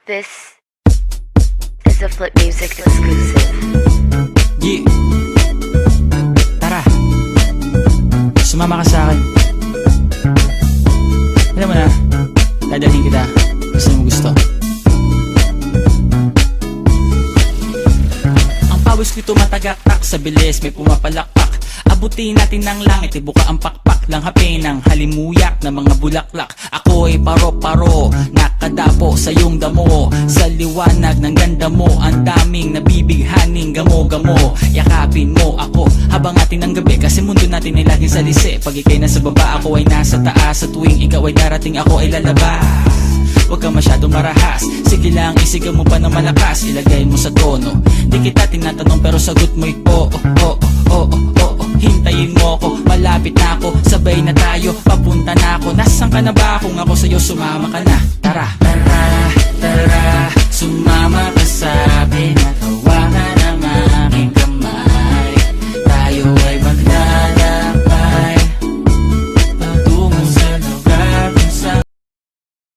This is a Flip Music exclusive. Yeah. Tara, sumama ka sa akin. Alam mo na, dadalhin kita kung saan mo gusto. Ang pawis ko'y tumatagaktak, sa bilis may pumapalakpak. Abutin natin ng langit, ibuka ang pakpak lang hapin ng halimuyak na mga bulaklak. Ako'y paro-paro, nakadapo sa iyong damo. Sa liwanag ng ganda mo, ang daming nabibighaning gamo-gamo. Yakapin mo ako habang atin ng gabi, kasi mundo natin ay laging salisi. Pag ika'y nasa baba, ako ay nasa taas. Sa tuwing ikaw ay darating, ako ay lalabas. Huwag ka masyadong marahas, sige lang isigaw mo pa ng malakas. Ilagay mo sa tono, di kita tinatanong pero sagot mo'y oo, oo, oo, oo. Hintayin mo ako, malapit na ako, sabay na tayo, papunta na ako. Nasaan ka na ba? Kung ako sa'yo sumama ka na, tara.